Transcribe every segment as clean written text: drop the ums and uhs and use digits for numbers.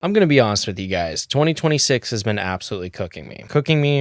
I'm going to be honest with you guys. 2026 has been absolutely cooking me,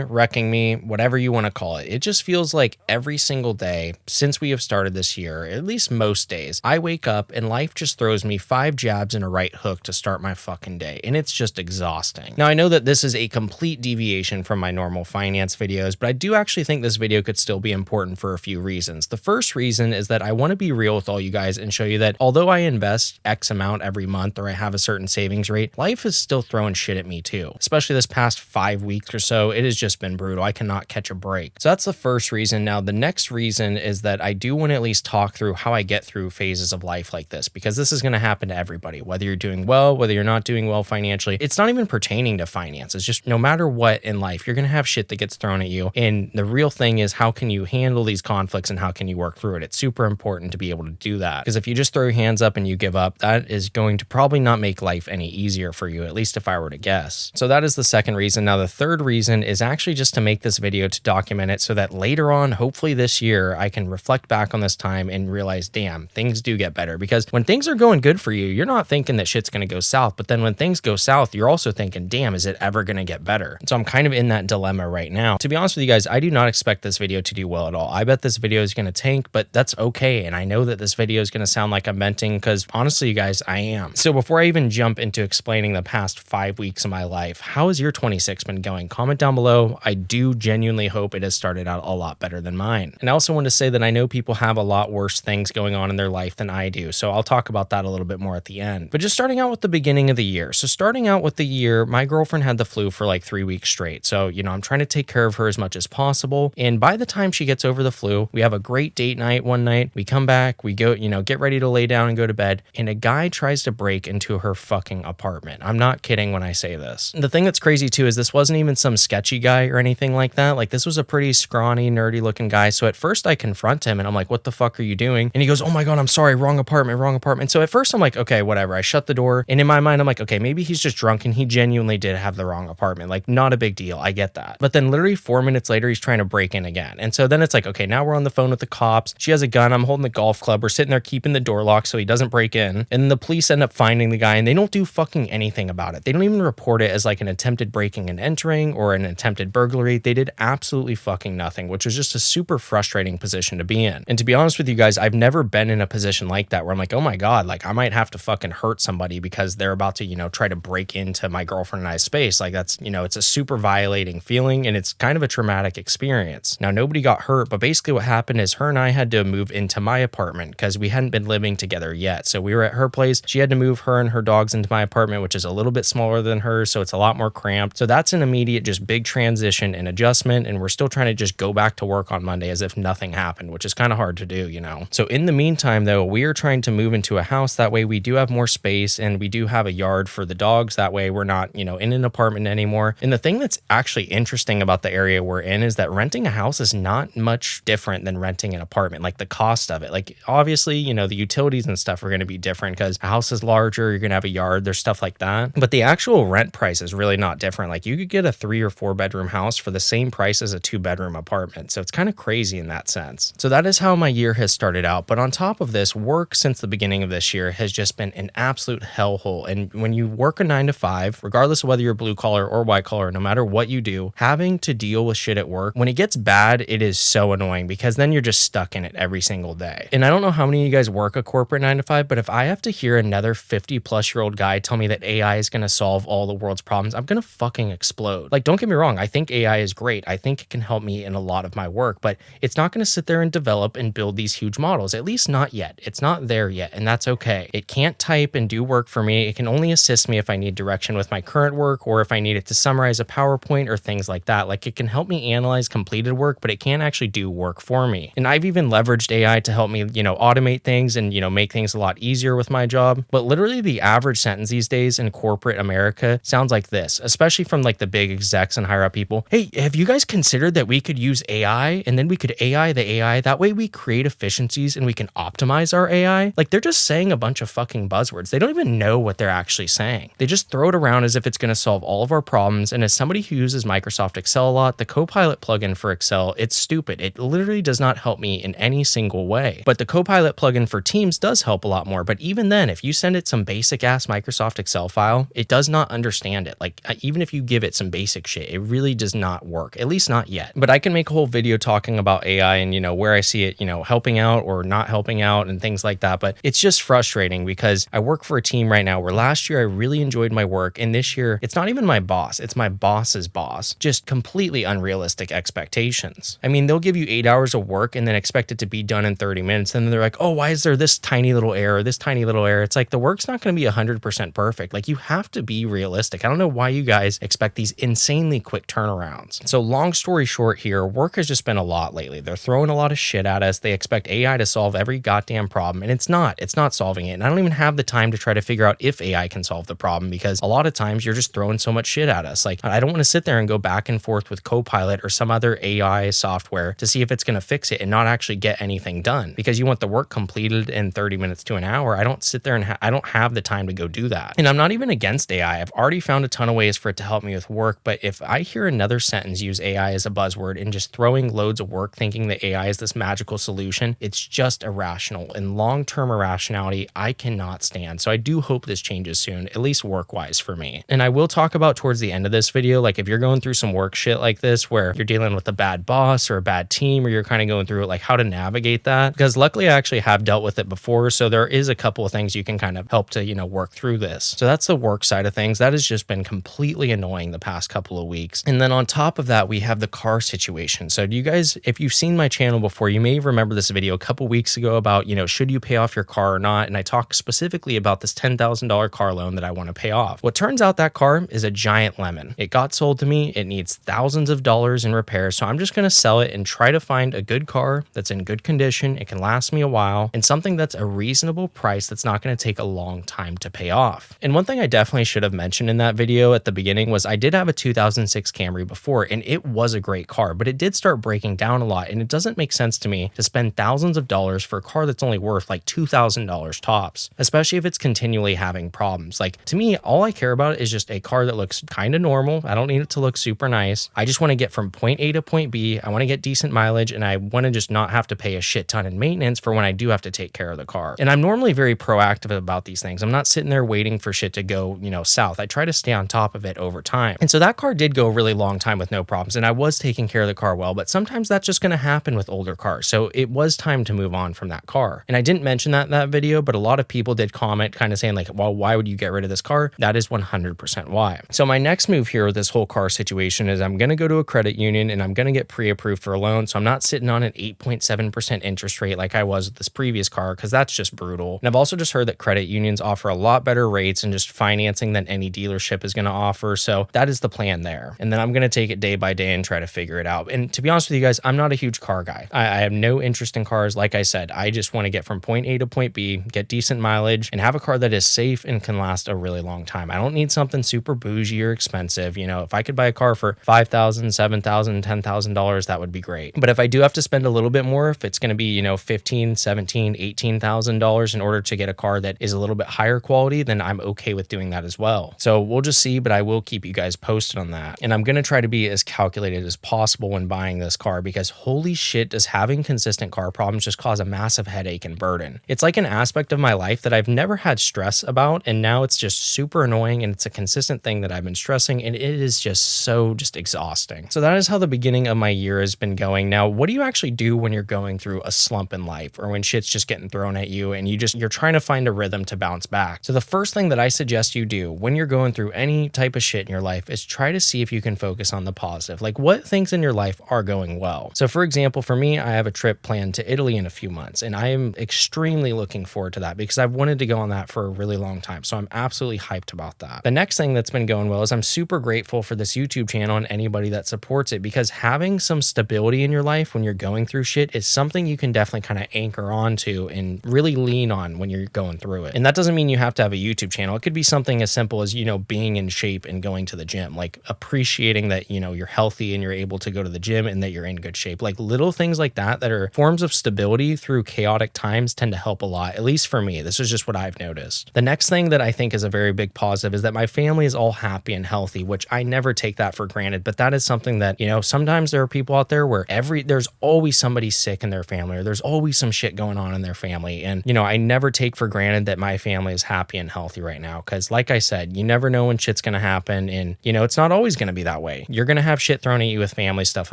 wrecking me, whatever you want to call it. It just feels like every single day since we have started this year, at least most days, I wake up and life just throws me 5 jabs and a right hook to start my fucking day. And it's just exhausting. Now, I know that this is a complete deviation from my normal finance videos, but I do actually think this video could still be important for a few reasons. The first reason is that I want to be real with all you guys and show you that although I invest X amount every month or I have a certain savings rate, life is still throwing shit at me too. Especially this past 5 weeks or so, it has just been brutal. I cannot catch a break. So that's the first reason. Now, the next reason is that I do want to at least talk through how I get through phases of life like this, because this is going to happen to everybody, whether you're doing well, whether you're not doing well financially. It's not even pertaining to finance. It's just no matter what in life, you're going to have shit that gets thrown at you. And the real thing is, how can you handle these conflicts and how can you work through it? It's super important to be able to do that, because if you just throw your hands up and you give up, that is going to probably not make life any easier for you, at least if I were to guess. So that is the second reason. Now, the third reason is actually just to make this video to document it so that later on, hopefully this year, I can reflect back on this time and realize, damn, things do get better. Because when things are going good for you, you're not thinking that shit's going to go south. But then when things go south, you're also thinking, damn, is it ever going to get better? So I'm kind of in that dilemma right now. To be honest with you guys, I do not expect this video to do well at all. I bet this video is going to tank, but that's okay. And I know that this video is going to sound like I'm venting because honestly, you guys, I am. So before I even jump into explaining the past 5 weeks of my life, how has your 26 been going? Comment down below. I do genuinely hope it has started out a lot better than mine. And I also want to say that I know people have a lot worse things going on in their life than I do. So I'll talk about that a little bit more at the end. But just starting out with the beginning of the year. So starting out with the year, my girlfriend had the flu for like 3 weeks straight. So, I'm trying to take care of her as much as possible. And by the time she gets over the flu, we have a great date night one night. We come back, we go, get ready to lay down and go to bed. And a guy tries to break into her fucking apartment. I'm not kidding when I say this. The thing that's crazy too is this wasn't even some sketchy guy or anything like that. Like, this was a pretty scrawny, nerdy looking guy. So at first I confront him and I'm like, what the fuck are you doing? And he goes, oh my God, I'm sorry, wrong apartment, wrong apartment. So at first I'm like, okay, whatever. I shut the door. And in my mind, I'm like, okay, maybe he's just drunk and he genuinely did have the wrong apartment. Like, not a big deal. I get that. But then literally 4 minutes later, he's trying to break in again. And so then it's like, okay, now we're on the phone with the cops. She has a gun. I'm holding the golf club. We're sitting there keeping the door locked so he doesn't break in. And then the police end up finding the guy and they don't do fucking anything about it. They don't even report it as like an attempted breaking and entering or an attempted burglary. They did absolutely fucking nothing, which was just a super frustrating position to be in. And to be honest with you guys, I've never been in a position like that where I'm like, oh my God, like I might have to fucking hurt somebody because they're about to, try to break into my girlfriend and I's space. Like that's, it's a super violating feeling and it's kind of a traumatic experience. Now, nobody got hurt, but basically what happened is her and I had to move into my apartment because we hadn't been living together yet. So we were at her place. She had to move her and her dogs into my apartment, which is a little bit smaller than hers. So it's a lot more cramped. So that's an immediate, just big transition and adjustment. And we're still trying to just go back to work on Monday as if nothing happened, which is kind of hard to do, So in the meantime, though, we are trying to move into a house. That way we do have more space and we do have a yard for the dogs. That way we're not, in an apartment anymore. And the thing that's actually interesting about the area we're in is that renting a house is not much different than renting an apartment. Like the cost of it, like obviously, the utilities and stuff are going to be different because a house is larger. You're going to have a yard. There's stuff like that. But the actual rent price is really not different. Like you could get a 3 or 4 bedroom house for the same price as a 2-bedroom apartment. So it's kind of crazy in that sense. So that is how my year has started out. But on top of this, work since the beginning of this year has just been an absolute hellhole. And when you work a 9 to 5, regardless of whether you're blue collar or white collar, no matter what you do, having to deal with shit at work, when it gets bad, it is so annoying because then you're just stuck in it every single day. And I don't know how many of you guys work a corporate 9 to 5, but if I have to hear another 50-plus-year-old guy tell me that AI is going to solve all the world's problems, I'm going to fucking explode. Like, don't get me wrong. I think AI is great. I think it can help me in a lot of my work, but it's not going to sit there and develop and build these huge models, at least not yet. It's not there yet, and that's okay. It can't type and do work for me. It can only assist me if I need direction with my current work or if I need it to summarize a PowerPoint or things like that. Like, it can help me analyze completed work, but it can't actually do work for me. And I've even leveraged AI to help me, automate things and, make things a lot easier with my job. But literally the average sentence these days in corporate America sounds like this, especially from like the big execs and higher up people. Hey, have you guys considered that we could use AI and then we could AI the AI? That way we create efficiencies and we can optimize our AI. Like, they're just saying a bunch of fucking buzzwords. They don't even know what they're actually saying. They just throw it around as if it's going to solve all of our problems. And as somebody who uses Microsoft Excel a lot, the Copilot plugin for Excel, it's stupid. It literally does not help me in any single way. But the Copilot plugin for Teams does help a lot more. But even then, if you send it some basic ass Microsoft Excel Excel file, it does not understand it. Like even if you give it some basic shit, it really does not work, at least not yet. But I can make a whole video talking about AI and, where I see it, helping out or not helping out and things like that. But it's just frustrating because I work for a team right now where last year I really enjoyed my work. And this year it's not even my boss, it's my boss's boss. Just completely unrealistic expectations. I mean, they'll give you 8 hours of work and then expect it to be done in 30 minutes. And then they're like, oh, why is there this tiny little error, this tiny little error? It's like the work's not going to be 100% perfect. Like you have to be realistic. I don't know why you guys expect these insanely quick turnarounds. So long story short here, work has just been a lot lately. They're throwing a lot of shit at us. They expect AI to solve every goddamn problem, and it's not solving it. And I don't even have the time to try to figure out if AI can solve the problem, because a lot of times you're just throwing so much shit at us. Like I don't want to sit there and go back and forth with Copilot or some other AI software to see if it's going to fix it and not actually get anything done, because you want the work completed in 30 minutes to an hour. I don't sit there and I don't have the time to go do that. And I'm not even against AI. I've already found a ton of ways for it to help me with work, but if I hear another sentence use AI as a buzzword and just throwing loads of work thinking that AI is this magical solution, it's just irrational, and long-term irrationality I cannot stand. So I do hope this changes soon, at least work-wise for me. And I will talk about towards the end of this video, like if you're going through some work shit like this where you're dealing with a bad boss or a bad team, or you're kind of going through it, like how to navigate that, because luckily I actually have dealt with it before, so there is a couple of things you can kind of help to work through this. So that's the work side of things. That has just been completely annoying the past couple of weeks. And then on top of that, we have the car situation. So do you guys, if you've seen my channel before, you may remember this video a couple weeks ago about, should you pay off your car or not? And I talked specifically about this $10,000 car loan that I want to pay off. What turns out, that car is a giant lemon. It got sold to me. It needs thousands of dollars in repairs. So I'm just going to sell it and try to find a good car that's in good condition. It can last me a while, and something that's a reasonable price that's not going to take a long time to pay off. And one thing I definitely should have mentioned in that video at the beginning was I did have a 2006 Camry before, and it was a great car, but it did start breaking down a lot, and it doesn't make sense to me to spend thousands of dollars for a car that's only worth like $2,000 tops, especially if it's continually having problems. Like to me, all I care about is just a car that looks kind of normal. I don't need it to look super nice. I just want to get from point A to point B. I want to get decent mileage, and I want to just not have to pay a shit ton in maintenance for when I do have to take care of the car. And I'm normally very proactive about these things. I'm not sitting there waiting for shit to go, south. I try to stay on top of it over time. And so that car did go a really long time with no problems, and I was taking care of the car well, but sometimes that's just going to happen with older cars. So it was time to move on from that car. And I didn't mention that in that video, but a lot of people did comment kind of saying like, well, why would you get rid of this car? That is 100% why. So my next move here with this whole car situation is I'm going to go to a credit union and I'm going to get pre-approved for a loan. So I'm not sitting on an 8.7% interest rate like I was with this previous car, because that's just brutal. And I've also just heard that credit unions offer a lot better rates and just financing than any dealership is going to offer. So that is the plan there. And then I'm going to take it day by day and try to figure it out. And to be honest with you guys, I'm not a huge car guy. I have no interest in cars. Like I said, I just want to get from point A to point B, get decent mileage, and have a car that is safe and can last a really long time. I don't need something super bougie or expensive. If I could buy a car for $5,000, $7,000, $10,000, that would be great. But if I do have to spend a little bit more, if it's going to be, $15,000, $17,000, $18,000 in order to get a car that is a little bit higher quality, then I'm okay with doing that as well. So we'll just see, but I will keep you guys posted on that. And I'm going to try to be as calculated as possible when buying this car, because holy shit, does having consistent car problems just cause a massive headache and burden. It's like an aspect of my life that I've never had stress about, and now it's just super annoying, and it's a consistent thing that I've been stressing, and it is just exhausting. So that is how the beginning of my year has been going. Now, what do you actually do when you're going through a slump in life, or when shit's just getting thrown at you and you're trying to find a rhythm to bounce back? So the first thing that I suggest you do when you're going through any type of shit in your life is try to see if you can focus on the positive. Like, what things in your life are going well? So for example, for me, I have a trip planned to Italy in a few months, and I am extremely looking forward to that because I've wanted to go on that for a really long time. So I'm absolutely hyped about that. The next thing that's been going well is I'm super grateful for this YouTube channel and anybody that supports it, because having some stability in your life when you're going through shit is something you can definitely kind of anchor onto and really lean on when you're going through it. And that doesn't mean you have to have a YouTube channel. It could be something as simple as, being in shape and going to the gym, like appreciating that, you're healthy and you're able to go to the gym and that you're in good shape. Like little things like that are forms of stability through chaotic times tend to help a lot, at least for me. This is just what I've noticed. The next thing that I think is a very big positive is that my family is all happy and healthy, which I never take that for granted. But that is something that, sometimes there are people out there where there's always somebody sick in their family, or there's always some shit going on in their family. And, I never take for granted that my family is happy and healthy right now. now. Cause like I said, you never know when shit's gonna happen. And it's not always gonna be that way. You're gonna have shit thrown at you with family stuff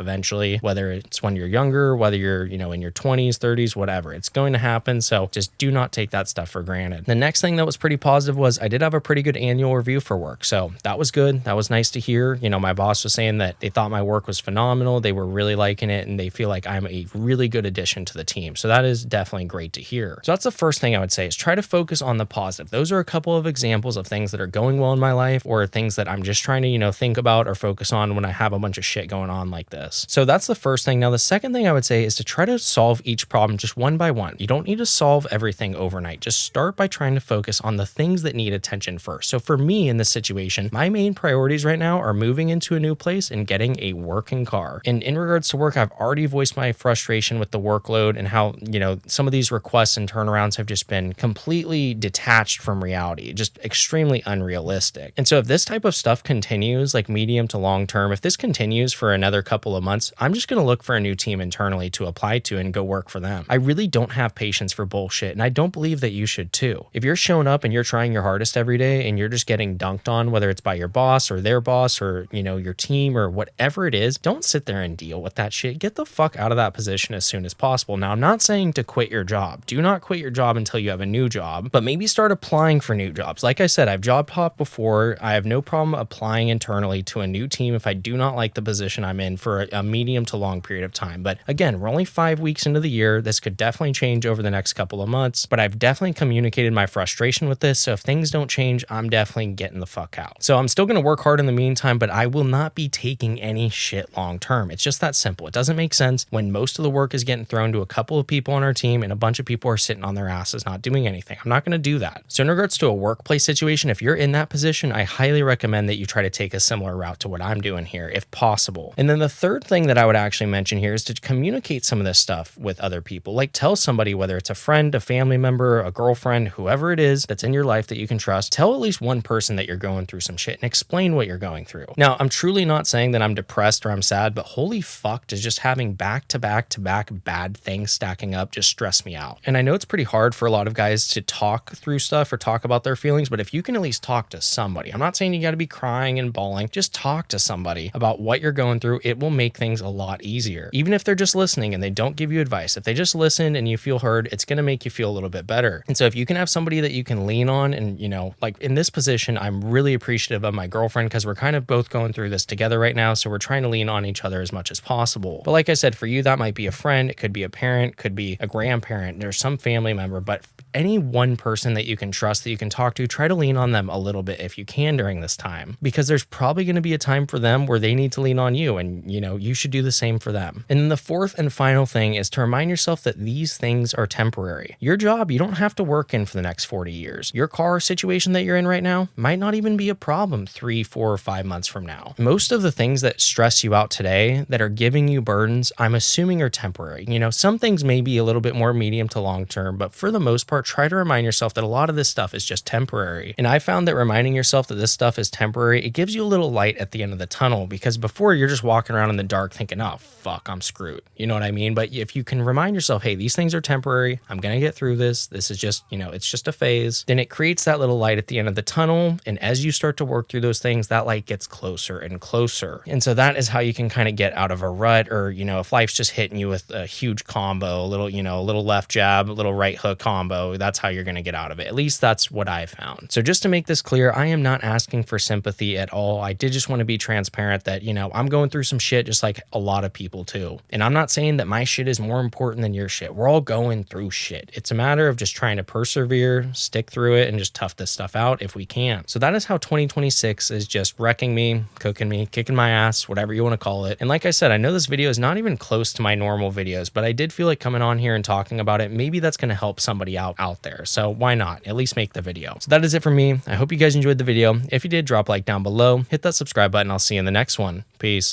eventually, whether it's when you're younger, whether you're, in your 20s, 30s, whatever. It's going to happen. So just do not take that stuff for granted. The next thing that was pretty positive was I did have a pretty good annual review for work. So that was good. That was nice to hear. My boss was saying that they thought my work was phenomenal. They were really liking it and they feel like I'm a really good addition to the team. So that is definitely great to hear. So that's the first thing I would say is try to focus on the positive. Those are a couple of examples of things that are going well in my life or things that I'm just trying to, think about or focus on when I have a bunch of shit going on like this. So that's the first thing. Now, the second thing I would say is to try to solve each problem just one by one. You don't need to solve everything overnight. Just start by trying to focus on the things that need attention first. So for me in this situation, my main priorities right now are moving into a new place and getting a working car. And in regards to work, I've already voiced my frustration with the workload and how, some of these requests and turnarounds have just been completely detached from reality, just extremely unrealistic. And so if this type of stuff continues, like medium to long term, if this continues for another couple of months, I'm just going to look for a new team internally to apply to and go work for them. I really don't have patience for bullshit, and I don't believe that you should too. If you're showing up and you're trying your hardest every day and you're just getting dunked on, whether it's by your boss or their boss or, your team or whatever it is, don't sit there and deal with that shit. Get the fuck out of that position as soon as possible. Now, I'm not saying to quit your job. Do not quit your job until you have a new job, but maybe start applying for new jobs. Like I said, I've job hopped before. I have no problem applying internally to a new team if I do not like the position I'm in for a medium to long period of time. But again, we're only 5 weeks into the year. This could definitely change over the next couple of months, but I've definitely communicated my frustration with this. So if things don't change, I'm definitely getting the fuck out. So I'm still going to work hard in the meantime, but I will not be taking any shit long term. It's just that simple. It doesn't make sense when most of the work is getting thrown to a couple of people on our team and a bunch of people are sitting on their asses not doing anything. I'm not going to do that. So in regards to a workplace situation, if you're in that position, I highly recommend that you try to take a similar route to what I'm doing here if possible. And then the third thing that I would actually mention here is to communicate some of this stuff with other people. Like tell somebody, whether it's a friend, a family member, a girlfriend, whoever it is that's in your life that you can trust, tell at least one person that you're going through some shit and explain what you're going through. Now, I'm truly not saying that I'm depressed or I'm sad, but holy fuck, does just having back to back to back bad things stacking up just stress me out. And I know it's pretty hard for a lot of guys to talk through stuff or talk about their feelings, but if you can at least talk to somebody, I'm not saying you got to be crying and bawling, just talk to somebody about what you're going through. It will make things a lot easier. Even if they're just listening and they don't give you advice, if they just listen and you feel heard, it's going to make you feel a little bit better. And so if you can have somebody that you can lean on and, like in this position, I'm really appreciative of my girlfriend because we're kind of both going through this together right now. So we're trying to lean on each other as much as possible. But like I said, for you, that might be a friend. It could be a parent, could be a grandparent. There's some family member, but any one person that you can trust, that you can talk to, try to lean on them a little bit if you can during this time, because there's probably going to be a time for them where they need to lean on you and, you should do the same for them. And then the fourth and final thing is to remind yourself that these things are temporary. Your job, you don't have to work in for the next 40 years. Your car situation that you're in right now might not even be a problem 3, 4, or 5 months from now. Most of the things that stress you out today that are giving you burdens, I'm assuming are temporary. Some things may be a little bit more medium to long term, but for the most part, try to remind yourself that a lot of this stuff is just temporary. And I found that reminding yourself that this stuff is temporary, it gives you a little light at the end of the tunnel, because before you're just walking around in the dark thinking, oh, fuck, I'm screwed. You know what I mean? But if you can remind yourself, hey, these things are temporary. I'm going to get through this. This is just, it's just a phase. Then it creates that little light at the end of the tunnel. And as you start to work through those things, that light gets closer and closer. And so that is how you can kind of get out of a rut, or, if life's just hitting you with a huge combo, a little left jab, a little right hook combo, that's how you're going to get out of it. At least that's what I found. So just to make this clear, I am not asking for sympathy at all. I did just want to be transparent that, I'm going through some shit just like a lot of people too. And I'm not saying that my shit is more important than your shit. We're all going through shit. It's a matter of just trying to persevere, stick through it, and just tough this stuff out if we can. So that is how 2026 is just wrecking me, cooking me, kicking my ass, whatever you want to call it. And like I said, I know this video is not even close to my normal videos, but I did feel like coming on here and talking about it, maybe that's going to help somebody out there. So why not? At least make the video. So that is it for me. I hope you guys enjoyed the video. If you did, drop a like down below, hit that subscribe button. I'll see you in the next one. Peace.